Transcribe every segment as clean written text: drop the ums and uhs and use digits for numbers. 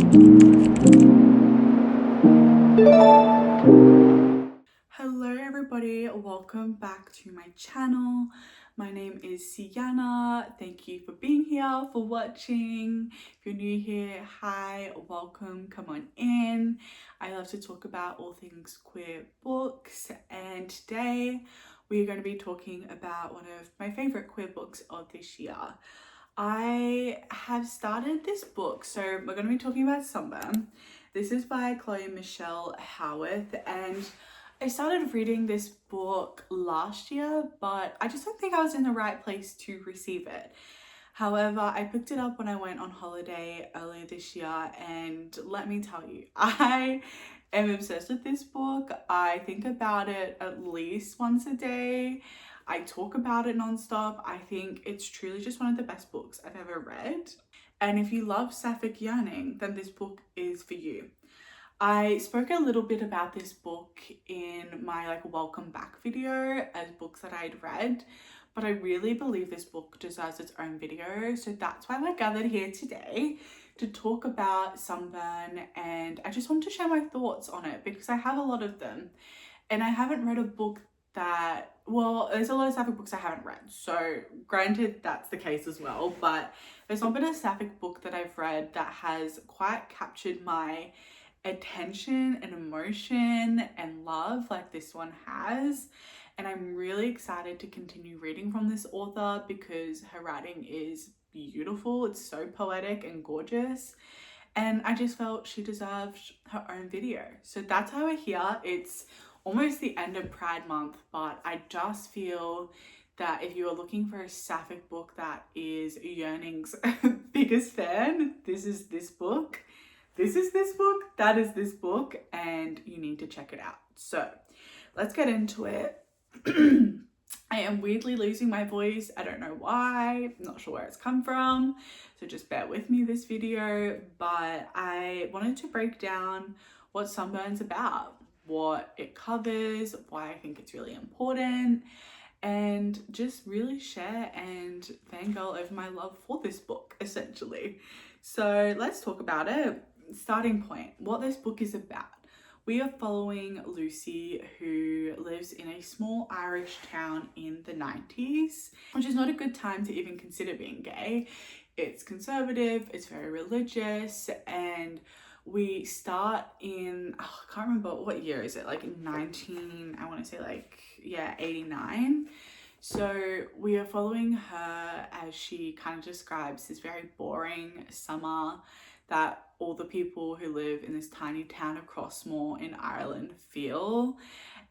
Hello everybody, welcome back to my channel. My name is Sienna. Thank you for being here, for watching. If you're new here, hi, welcome, come on in. I love to talk about all things queer books, and today we are going to be talking about one of my favorite queer books of this year. I have started this book, so we're going to be talking about Sunburn. This is by Chloe Michelle Howarth, and I started reading this book last year, but I just don't think I was in the right place to receive it. However, I picked it up when I went on holiday earlier this year, and let me tell you, I am obsessed with this book. I think about it at least once a day. I talk about it nonstop. I think it's truly just one of the best books I've ever read. And if you love Sapphic Yearning, then this book is for you. I spoke a little bit about this book in my welcome back video as books that I'd read, but I really believe this book deserves its own video. So that's why we're gathered here today to talk about Sunburn, and I just want to share my thoughts on it because I have a lot of them. And I haven't read a book that, well, there's a lot of sapphic books I haven't read, so granted that's the case as well, but there's not been a sapphic book that I've read that has quite captured my attention and emotion and love like this one has. And I'm really excited to continue reading from this author because her writing is beautiful. It's so poetic and gorgeous, and I just felt she deserved her own video. So that's why we're here. It's almost the end of Pride Month, but I just feel that if you are looking for a sapphic book that is Yearning's biggest fan, this is this book. This is this book, that is this book, and you need to check it out. So let's get into it. I am weirdly losing my voice. I don't know why. I'm not sure where it's come from. So just bear with me this video. But I wanted to break down what Sunburn's about, what it covers, why I think it's really important, and just really share and fangirl over my love for this book, essentially. So let's talk about it. Starting point, what this book is about. We are following Lucy, who lives in a small Irish town in the 90s, which is not a good time to even consider being gay. It's conservative, it's very religious, and we start in, I can't remember what year is it, I want to say 89. So we are following her as she kind of describes this very boring summer that all the people who live in this tiny town of Crossmore in Ireland feel,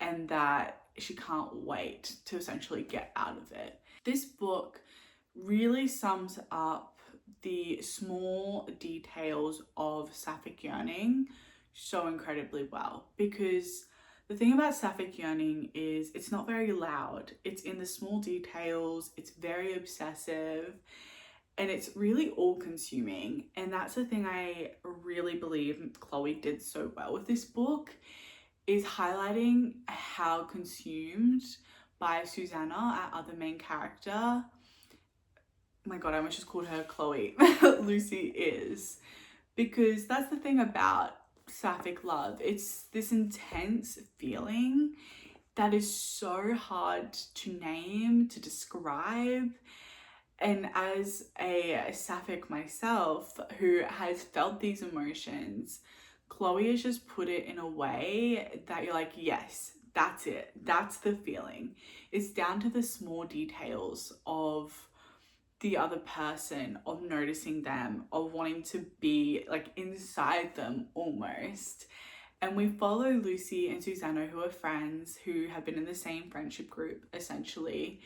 and that she can't wait to essentially get out of it. This book really sums up the small details of sapphic yearning so incredibly well, because the thing about sapphic yearning is it's not very loud. It's in the small details, it's very obsessive, and it's really all-consuming. And that's the thing I really believe Chloe did so well with this book, is highlighting how consumed by Susanna, our other main character, oh my god, I almost just called her Chloe, Lucy is. Because that's the thing about sapphic love. It's this intense feeling that is so hard to name, to describe. And as a sapphic myself who has felt these emotions, Chloe has just put it in a way that you're like, yes, that's it. That's the feeling. It's down to the small details of the other person, of noticing them, of wanting to be inside them almost. And we follow Lucy and Susanna, who are friends, who have been in the same friendship group essentially.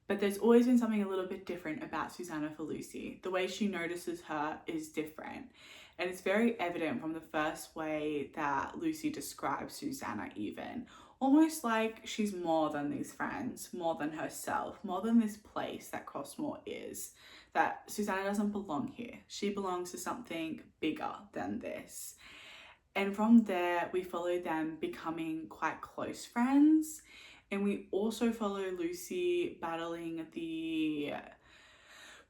But there's always been something a little bit different about Susanna for Lucy. The way she notices her is different. And it's very evident from the first way that Lucy describes Susanna even. Almost like she's more than these friends, more than herself, more than this place that Crossmore is. That Susanna doesn't belong here. She belongs to something bigger than this. And from there, we follow them becoming quite close friends. And we also follow Lucy battling the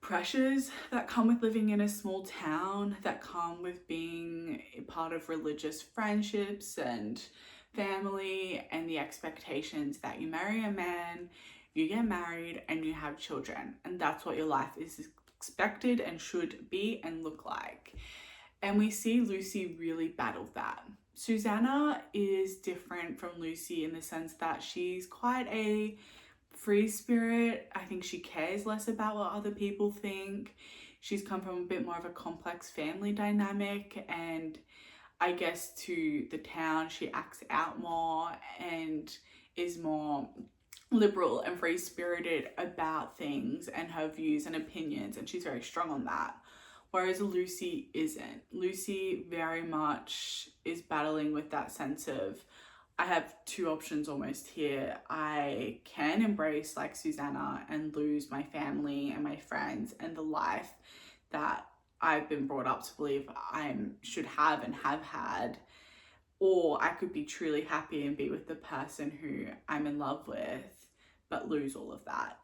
pressures that come with living in a small town, that come with being a part of religious friendships and family, and the expectations that you marry a man, you get married, and you have children, and that's what your life is expected and should be and look like. And we see Lucy really battle that. Susanna is different from Lucy in the sense that she's quite a free spirit. I think she cares less about what other people think. She's come from a bit more of a complex family dynamic, and I guess to the town she acts out more and is more liberal and free spirited about things and her views and opinions, and she's very strong on that. Whereas Lucy isn't. Lucy very much is battling with that sense of, I have two options almost here. I can embrace like Susanna and lose my family and my friends and the life that I've been brought up to believe I should have and have had. Or I could be truly happy and be with the person who I'm in love with, but lose all of that.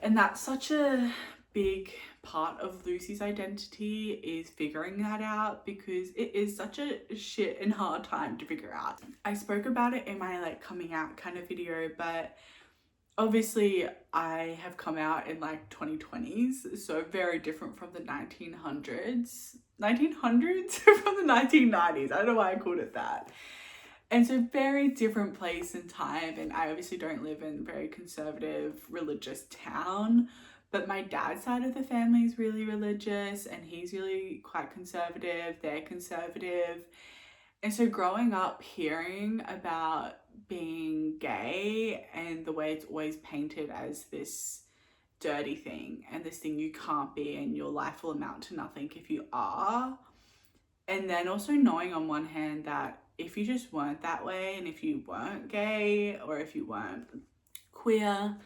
And that's such a big part of Lucy's identity, is figuring that out, because it is such a shit and hard time to figure out. I spoke about it in my like coming out kind of video, but obviously I have come out in like 2020s, so very different from the 1900s from the 1990s. I don't know why I called it that. And so very different place and time, and I obviously don't live in a very conservative religious town, but my dad's side of the family is really religious and he's really quite conservative, they're conservative. And so growing up hearing about being gay and the way it's always painted as this dirty thing and this thing you can't be and your life will amount to nothing if you are. And then also knowing on one hand that if you just weren't that way, and if you weren't gay or if you weren't queer,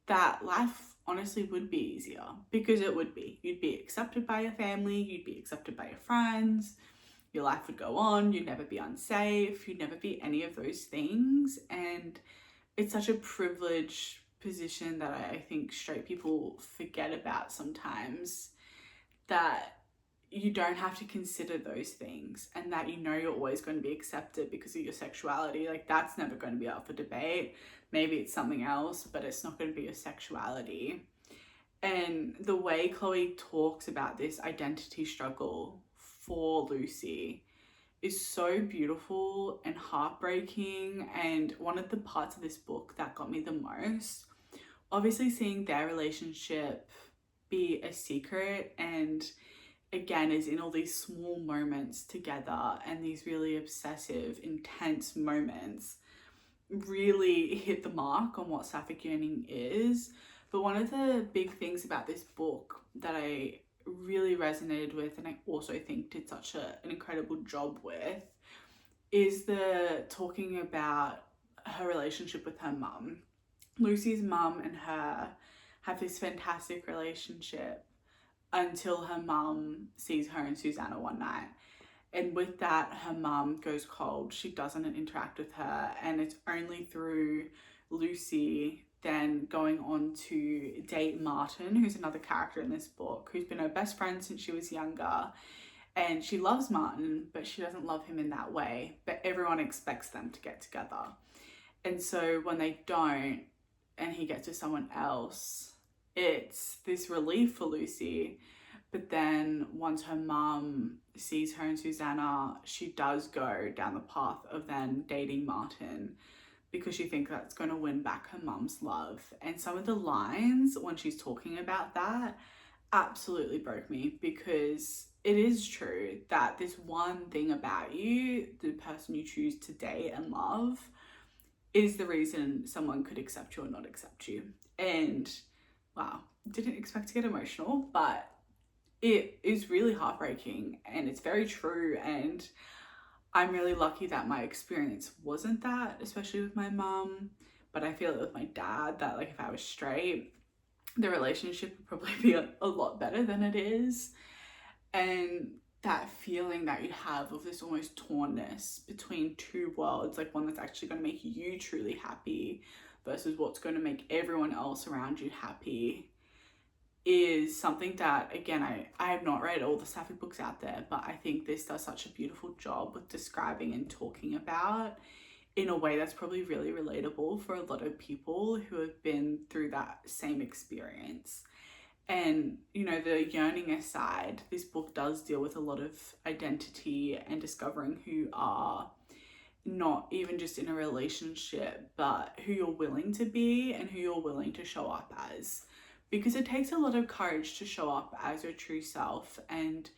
that life honestly would be easier, because it would be. You'd be accepted by your family, you'd be accepted by your friends, your life would go on, you'd never be unsafe, you'd never be any of those things. And it's such a privileged position that I think straight people forget about sometimes, that you don't have to consider those things, and that you know you're always going to be accepted because of your sexuality. Like, that's never going to be up for debate. Maybe it's something else, but it's not going to be your sexuality. And the way Chloe talks about this identity struggle for Lucy is so beautiful and heartbreaking. And one of the parts of this book that got me the most, obviously seeing their relationship be a secret, and again is in all these small moments together and these really obsessive, intense moments, really hit the mark on what sapphic yearning is. But one of the big things about this book that I really resonated with, and I also think did such an incredible job with, is the talking about her relationship with her mum. Lucy's mum and her have this fantastic relationship until her mum sees her and Susanna one night. And with that, her mum goes cold. She doesn't interact with her. And it's only through Lucy then going on to date Martin, who's another character in this book, who's been her best friend since she was younger. And she loves Martin, but she doesn't love him in that way. But everyone expects them to get together. And so when they don't, and he gets with someone else, it's this relief for Lucy. But then once her mum sees her and Susanna, she does go down the path of then dating Martin, because she thinks that's going to win back her mum's love. And some of the lines when she's talking about that absolutely broke me, because it is true that this one thing about you, the person you choose to date and love, is the reason someone could accept you or not accept you. And wow, didn't expect to get emotional, but it is really heartbreaking and it's very true. And I'm really lucky that my experience wasn't that, especially with my mum. But I feel it with my dad, that like if I was straight, the relationship would probably be a lot better than it is. And that feeling that you have of this almost tornness between two worlds, like one that's actually going to make you truly happy versus what's going to make everyone else around you happy, is something that, again, I have not read all the sapphic books out there, but I think this does such a beautiful job with describing and talking about in a way that's probably really relatable for a lot of people who have been through that same experience. And, you know, the yearning aside, this book does deal with a lot of identity and discovering who you are, not even just in a relationship, but who you're willing to be and who you're willing to show up as. Because it takes a lot of courage to show up as your true self and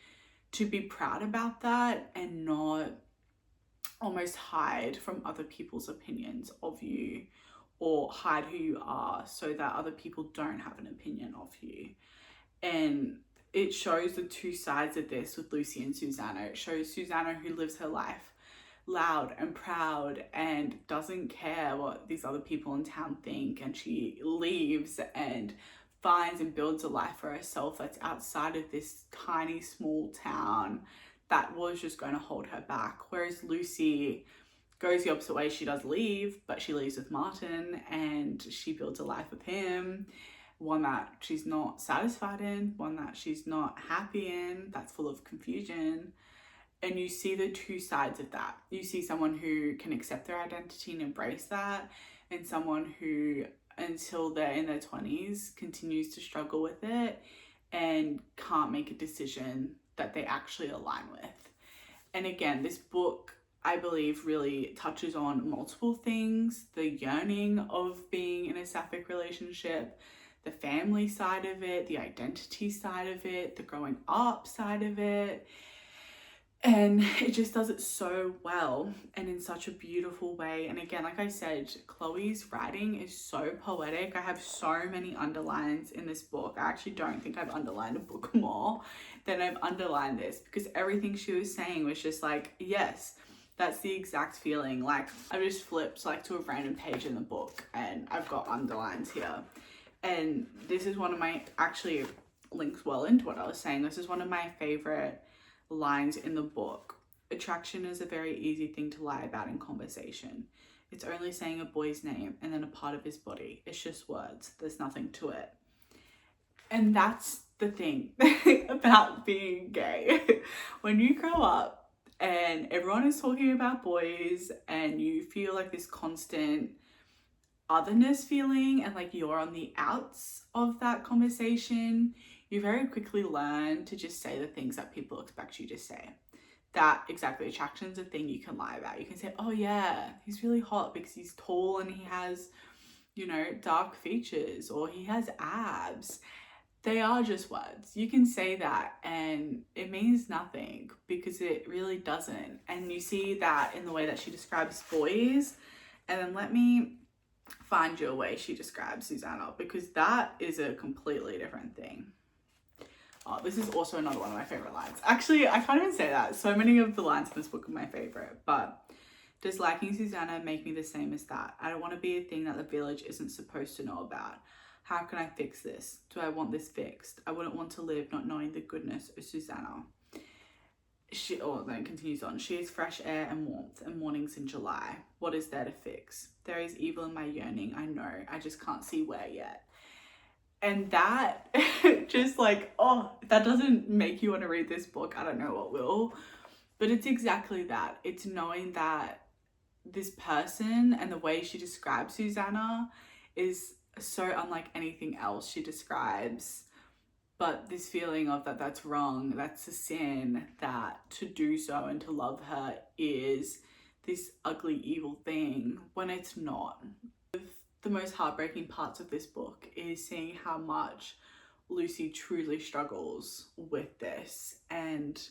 to be proud about that and not almost hide from other people's opinions of you or hide who you are so that other people don't have an opinion of you. And it shows the two sides of this with Lucy and Susanna. It shows Susanna who lives her life loud and proud and doesn't care what these other people in town think, and she leaves and finds and builds a life for herself that's outside of this tiny small town that was just going to hold her back. Whereas Lucy goes the opposite way. She does leave, but she leaves with Martin and she builds a life with him, one that she's not satisfied in, one that she's not happy in, that's full of confusion. And you see the two sides of that. You see someone who can accept their identity and embrace that, and someone who, until they're in their 20s, continues to struggle with it and can't make a decision that they actually align with. And again, this book, I believe, really touches on multiple things: the yearning of being in a sapphic relationship, the family side of it, the identity side of it, the growing up side of it. And it just does it so well and in such a beautiful way. And again, like I said, Chloe's writing is so poetic. I have so many underlines in this book. I actually don't think I've underlined a book more than I've underlined this, because everything she was saying was just like, yes, that's the exact feeling. Like, I just flipped like to a random page in the book and I've got underlines here. And this is one of my, actually links well into what I was saying. This is one of my favorite lines in the book. Attraction is a very easy thing to lie about in conversation. It's only saying a boy's name and then a part of his body. It's just words. There's nothing to it. And that's the thing about being gay. When you grow up and everyone is talking about boys and you feel like this constant otherness feeling and like you're on the outs of that conversation, you very quickly learn to just say the things that people expect you to say. That exactly, attraction is a thing you can lie about. You can say, oh yeah, he's really hot because he's tall and he has, you know, dark features, or he has abs. They are just words. You can say that and it means nothing, because it really doesn't. And you see that in the way that she describes boys. And then let me find you a way she describes Susanna, because that is a completely different thing. Oh, this is also another one of my favorite lines. Actually, I can't even say that. So many of the lines in this book are my favorite. But does liking Susanna make me the same as that? I don't want to be a thing that the village isn't supposed to know about. How can I fix this? Do I want this fixed? I wouldn't want to live not knowing the goodness of Susanna. Then it continues on. She is fresh air and warmth and mornings in July. What is there to fix? There is evil in my yearning, I know. I just can't see where yet. And that just like, oh, that doesn't make you want to read this book. I don't know what will. But it's exactly that. It's knowing that this person and the way she describes Susanna is so unlike anything else she describes. But this feeling of that's wrong, that's a sin, that to do so and to love her is this ugly, evil thing, when it's not. The most heartbreaking parts of this book is seeing how much Lucy truly struggles with this. And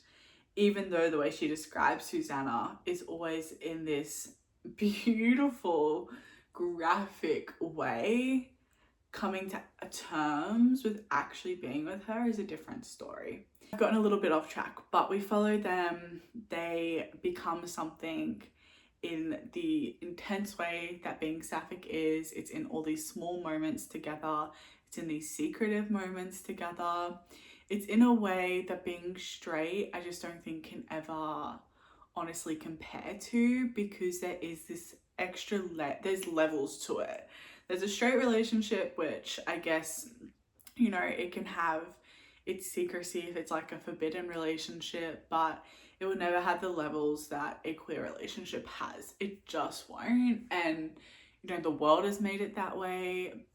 even though the way she describes Susanna is always in this beautiful, graphic way, coming to terms with actually being with her is a different story. I've gotten a little bit off track, but we follow them. They become something in the intense way that being sapphic is. It's in all these small moments together. It's in these secretive moments together. It's in a way that being straight, I just don't think can ever honestly compare to, because there is this extra, there's levels to it. There's a straight relationship, which I guess you know, it can have its secrecy if it's like a forbidden relationship, but it will never have the levels that a queer relationship has. It just won't. And, you know, the world has made it that way,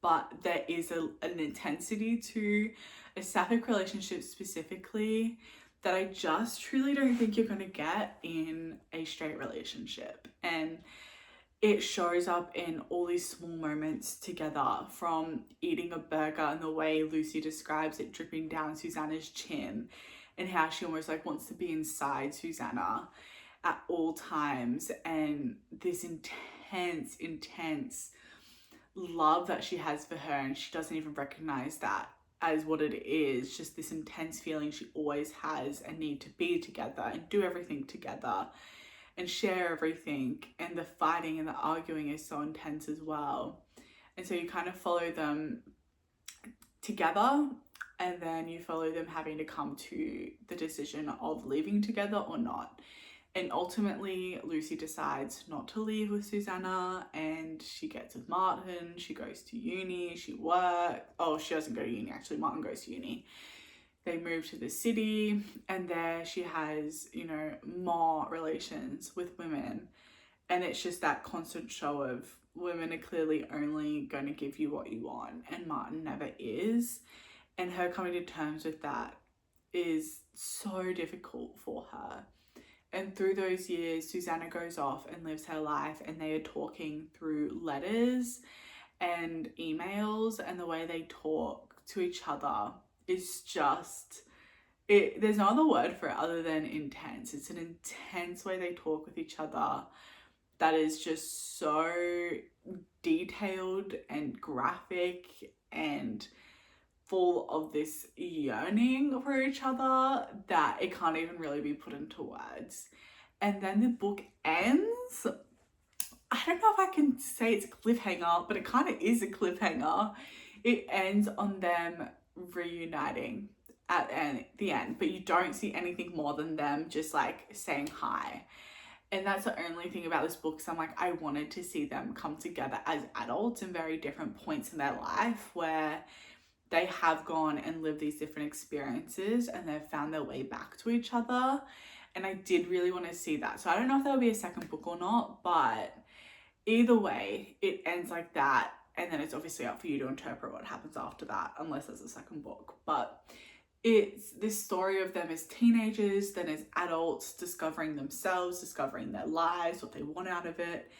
but there is an intensity to a sapphic relationship specifically that I just truly don't think you're going to get in a straight relationship. And it shows up in all these small moments together, from eating a burger and the way Lucy describes it dripping down Susanna's chin, and how she almost like wants to be inside Susanna at all times, and this intense love that she has for her, and she doesn't even recognize that as what it is, just this intense feeling she always has, a need to be together and do everything together and share everything, and the fighting and the arguing is so intense as well. And so you kind of follow them together, and then you follow them having to come to the decision of leaving together or not. And ultimately Lucy decides not to leave with Susanna, and she gets with Martin, she goes to uni, she works. Oh, she doesn't go to uni actually, Martin goes to uni. They move to the city, and there she has, you know, more relations with women. And it's just that constant show of women are clearly only going to give you what you want, and Martin never is. And her coming to terms with that is so difficult for her. And through those years, Susanna goes off and lives her life, and they are talking through letters and emails, and the way they talk to each other is just, there's no other word for it other than intense. It's an intense way they talk with each other that is just so detailed and graphic and full of this yearning for each other that it can't even really be put into words. And then the book ends, I don't know if I can say it's a cliffhanger, but it kind of is a cliffhanger. It ends on them reuniting at the end, but you don't see anything more than them just like saying hi. And that's the only thing about this book. So I'm like, I wanted to see them come together as adults in very different points in their life, where they have gone and lived these different experiences and they've found their way back to each other. And I did really want to see that. So I don't know if there'll be a second book or not, but either way, it ends like that. And then it's obviously up for you to interpret what happens after that, unless there's a second book. But it's this story of them as teenagers, then as adults, discovering themselves, discovering their lives, what they want out of it,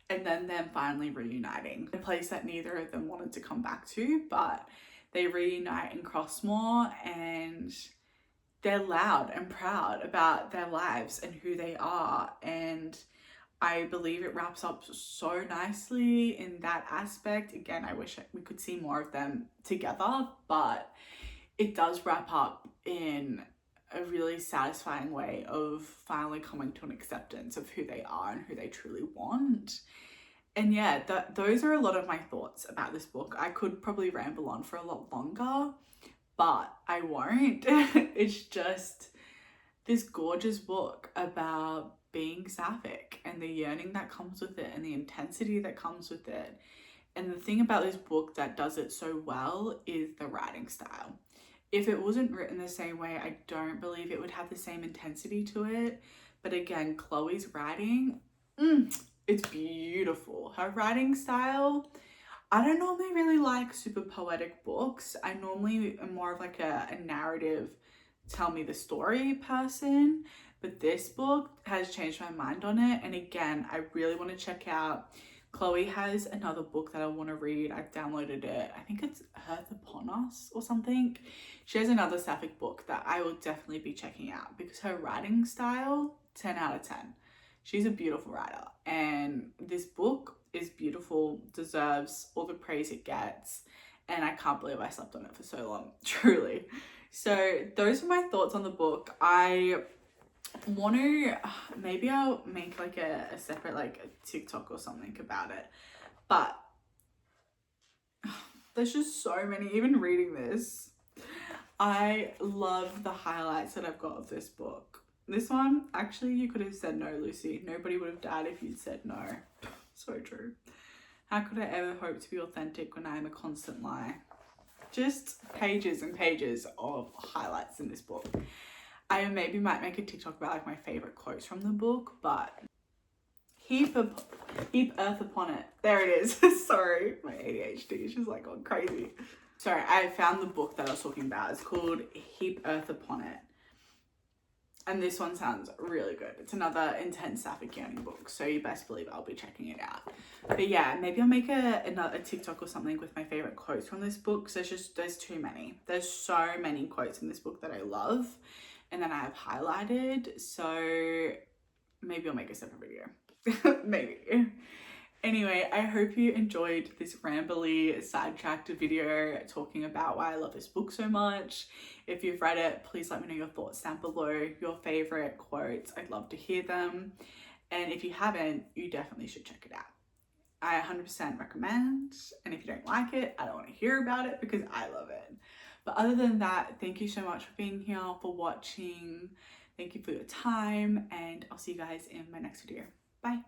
and then them finally reuniting. A place that neither of them wanted to come back to, but they reunite in Crossmore, and they're loud and proud about their lives and who they are. And I believe it wraps up so nicely in that aspect. Again, I wish we could see more of them together, but it does wrap up in a really satisfying way of finally coming to an acceptance of who they are and who they truly want. And yeah, those are a lot of my thoughts about this book. I could probably ramble on for a lot longer, but I won't. It's just this gorgeous book about being sapphic and the yearning that comes with it and the intensity that comes with it. And the thing about this book that does it so well is the writing style. If it wasn't written the same way, I don't believe it would have the same intensity to it. But again, Chloe's writing, it's beautiful. Her writing style, I don't normally really like super poetic books. I normally am more of like a narrative, tell me the story person. But this book has changed my mind on it. And again, I really want to check out. Chloe has another book that I want to read. I've downloaded it. I think it's Earth Upon Us or something. She has another sapphic book that I will definitely be checking out because her writing style, 10 out of 10. She's a beautiful writer. And this book is beautiful, deserves all the praise it gets. And I can't believe I slept on it for so long, truly. So those are my thoughts on the book. I want to, maybe I'll make like a separate like a TikTok or something about it, but there's just so many. Even reading this, I love the highlights that I've got of this book. This one, actually, you could have said no, Lucy. Nobody would have died if you'd said no. So true. How could I ever hope to be authentic when I am a constant lie? just pages and pages of highlights in this book. I maybe might make a TikTok about like my favorite quotes from the book, but heap earth upon it. There it is. Sorry, my ADHD is just like gone crazy. Sorry, I found the book that I was talking about. It's called Heap Earth Upon It. And this one sounds really good. It's another intense Sapphic Yearning book, so you best believe I'll be checking it out. But yeah, maybe I'll make a TikTok or something with my favorite quotes from this book, because there's too many. There's so many quotes in this book that I love and that I have highlighted, so maybe I'll make a separate video. Maybe. Anyway, I hope you enjoyed this rambly, sidetracked video talking about why I love this book so much. If you've read it, please let me know your thoughts down below, your favorite quotes. I'd love to hear them. And if you haven't, you definitely should check it out. I 100% recommend. And if you don't like it, I don't want to hear about it because I love it. But other than that, thank you so much for being here, for watching. Thank you for your time, and I'll see you guys in my next video. Bye.